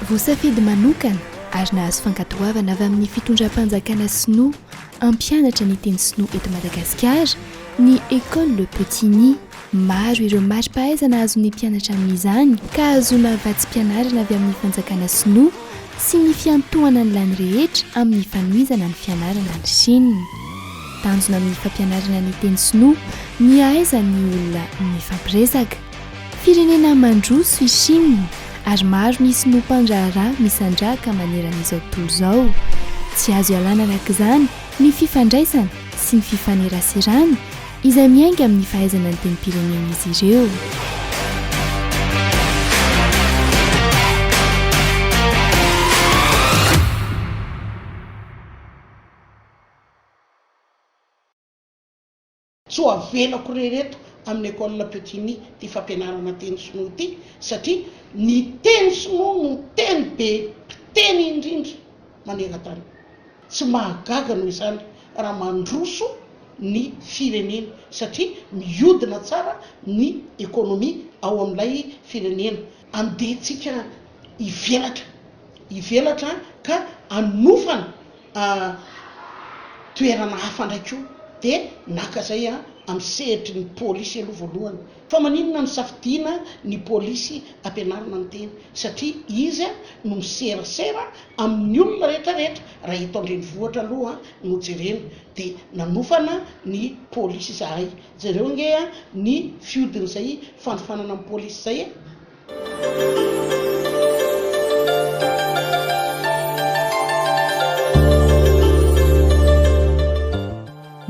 voasafidy manokana ary nahazo fankatoavana avy amin'ny fitondram-panjakana sinoa ampianatra ny teny sinoa eto Madagasikara ny école Le Petit Nid. Maro ireo mari-pahaizana azon'ny mpianatra amin'izany ka ahazoana vatsim-pianarana avy amin'ny fanjakana sinoa sy ny fiantohana ny lany rehetra amin'ny fanohizana ny fianarana ny Chine. Tanjona amin'ny fampianarana ny teny sinoa ny ahaizan'ny olona mifampiresaka. Firenena mandroso i Chine ary maro ny sinoa mpandraharaha misandrahaka maneran'izao tontolo izao. Tsy azo ialana araka ny fifandraisana sy ny fifaneraserana izay miainga amin'ny fahaizana ny tenim-pirenena izy ireo. Tsy avelako rereto amin'ny école Petit Nid ty fampianarana teny sinoa ty satria ny teny sinoa no teny be mpiteny indrindra maneran-tany. Tsy mahagaga noho izany raha mandroso ny firenena satria mihodina tsara ny économie ao amin'ilay firenena. Andehantsika ivelatra ka anofana toerana hafa ndraiky io dia naka zay amin'ny sehitry ny pôlisy aloha voalohany. Fa maninona ny safidiana ny pôlisy ampianarana ny teny satria izy no miserasera amin'ny olona rehetrarehetra. Raha eto an-drenivohitra aloha no jerena dia nanofana ny pôlisy zahay. Zareo nge ny fiodiny zay fanofanana amin'ny pôlisy zay.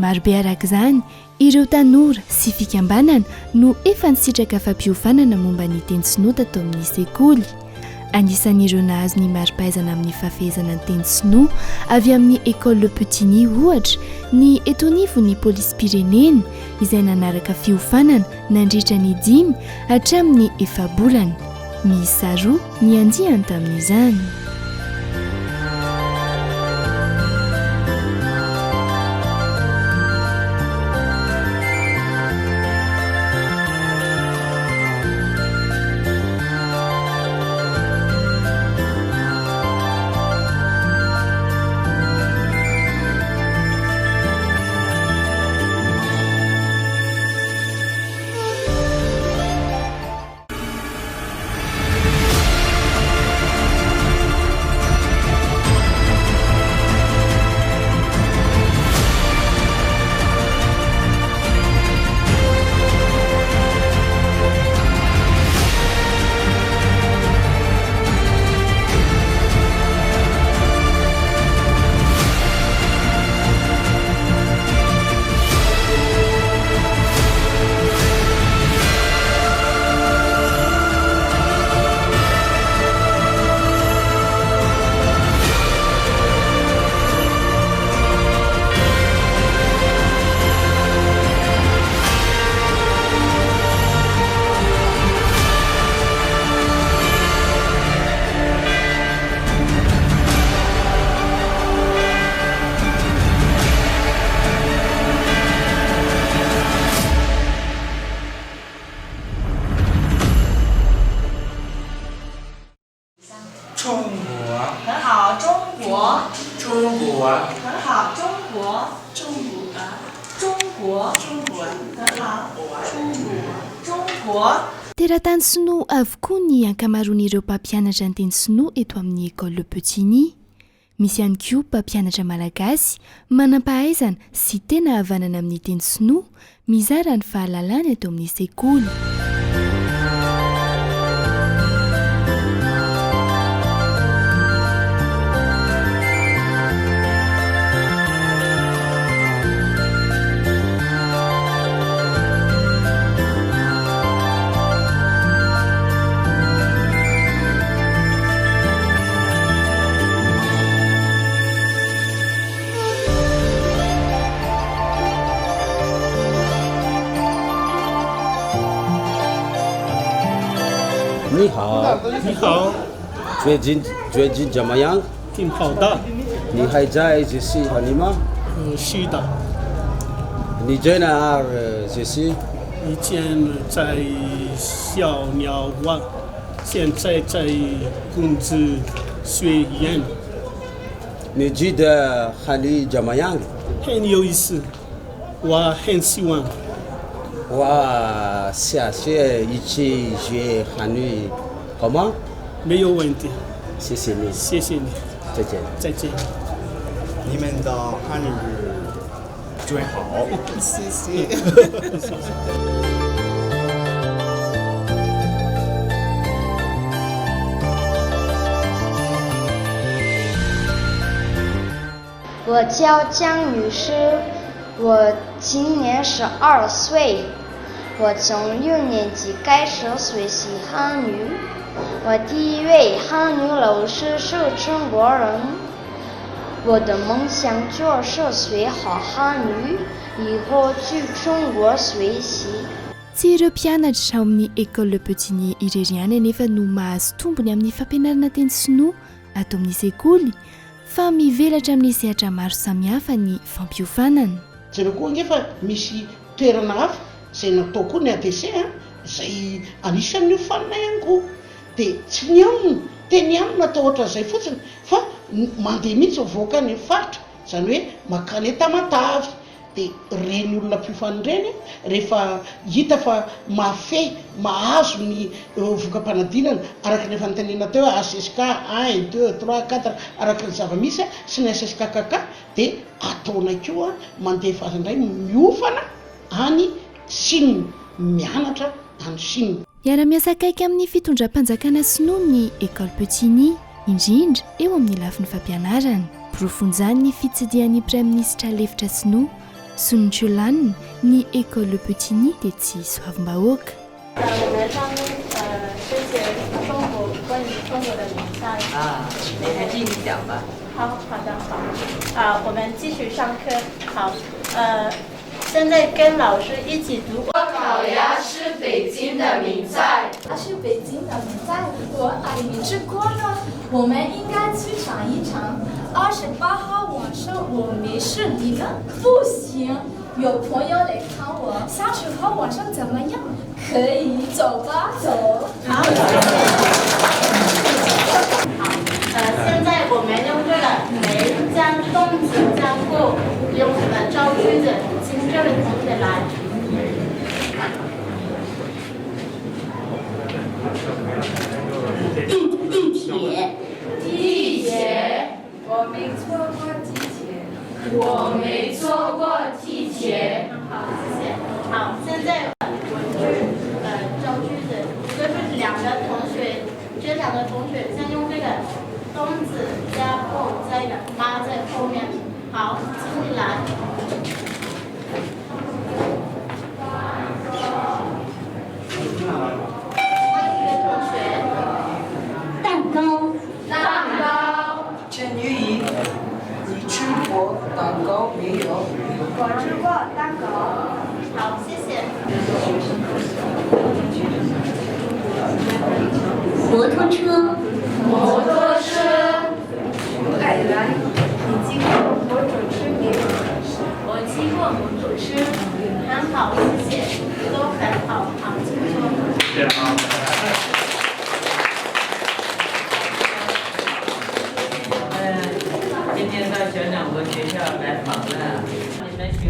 Marobe arak'izany ireo tanora sy fikambanana no efa nisitraka fampiofanana momba ny teny sinoa tato amin'ny sekoly. Anisan'ireo nahazo ny mari-pahaizana amin'ny fafehezana ny teny sinoa avy amin'ny école Le Petit Nid ohatra ny eto anivon'ny pôlisy-pirenena izay nanaraka fiofanana nandritra ny 5 hatramin'ny 4 bolana. Miisa 2 ny andiany tamin'izany. Teratany sinoa avokoa ny ankamaroan'ireo mpampianatra ny teny sinoa eto amin'ny école Le Petit Nid. Misy ihany koa mpampianatra malagasy manam-pahaizana sy tena havanana amin'ny teny sinoa mizara ny fahalalana eto amin'ny sekoly. Ni hao. Ni hao. Jue Jin Jamayang. 挺好的。你还在这是和你吗？是的。你在哪儿？这是？以前在小鸟湾。现在在工资学院，你觉得韩语怎么样？很有意思，我很喜欢。我下学一起学韩语，好吗？没有问题，谢谢你，谢谢你，再见。再见。你们的汉语最好。谢谢。我叫江女士，我今年12岁，我从6年级开始学习汉语。我第一位汉语老师是中国人。我的梦想就是学好汉语，以后去中国学习。Tsy ireo mpianatra ao amin'ny école Le Petit-Nier irery ihany anefa no mahazo tombony amin'ny fampianarana teny sinoa atao amin'ny sekoly, fa mivelatra amin'ny sehatra maro samihafa ny fampiofanana. Zareo koa nefa misy toerana hafa izay natao koa ny ADC izay anisan'ny ofanina ihany koa. Dia tsy ny aminy teny ihany natao ohatran'izay fotsiny fa mandeha mihitsy mivoaka ny faritra, izany hoe makany Tamatavy. Dia reny olona mpiofanina ireny rehefa hita fa mahafehy mahazo ny voka-panadinana araka ny efa nitenena teo ACSK 1 2 3 4 araka ny zava-misy sy ny ACSK KK dia ataona koa mandeha fazandray miofana any Chine, mianatra any Chine. Miara-miasa akaiky amin'ny fitondram-panjakana sinoa ny école Petit-Nier indrindra eo amin'ny lafin'ny fampianarana. Porofonjany ny fitsidihan'ny praiminisitra lefitra sinoa Sun Chulan ny école Le Petit-Nier dia tsy soavim-bahoaka. 我们上面是写中国关于中国的名菜啊，每台剧你讲吧。好的好，我们继续上课。好，现在跟老师一起读。烤鸭是北京的名菜。它是北京的名菜，我还没吃过呢。我们应该去尝一尝。28号晚上我没事，你们不行，有朋友来看我。30号晚上怎么样？可以，走吧，走。好，现在我们用这个梅加动词加过，用造句子，请这位同学来。地铁，我没错过地铁，我没错过地铁。好，谢谢。好，现在我去造句子，就是两个同学，这两个同学先用这个动词加过，再拉在后面。好，请你来。陈玉莹，你吃过蛋糕没有？我吃过蛋糕。好，谢谢。摩托车，摩托车。海兰，你经过摩托车没有？我骑过摩托车，很好，谢谢，都很好，好，请说。今天到小两国学校来访了，你们学。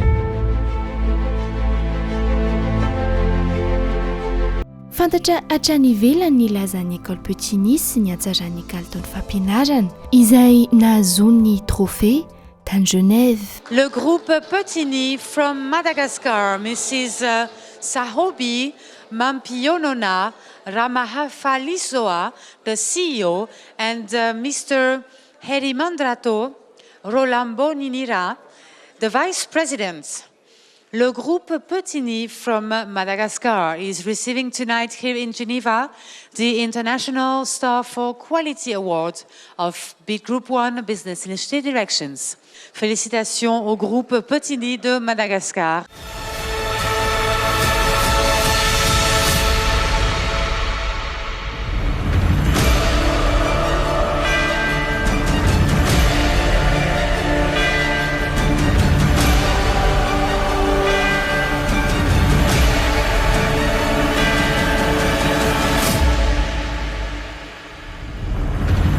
Fantatra hatrany ivelany ny ilazan'ny école Petit-Nier sy ny hatsaran'ny kalitaon'ny fampianarana izay nahazoany trophée tany Genève. Le groupe Petit-Nier from Madagascar, Mrs. Sahobi Mampionona Ramahafalisoa, the CEO, and Mr. Herimandrato Rolambo Ninira, the Vice President. Le groupe Petit-Nier from Madagascar is receiving tonight here in Geneva the International Star for Quality Award of Big Group 1 Business Initiative Directions. Félicitations au groupe Petit-Nier de Madagascar.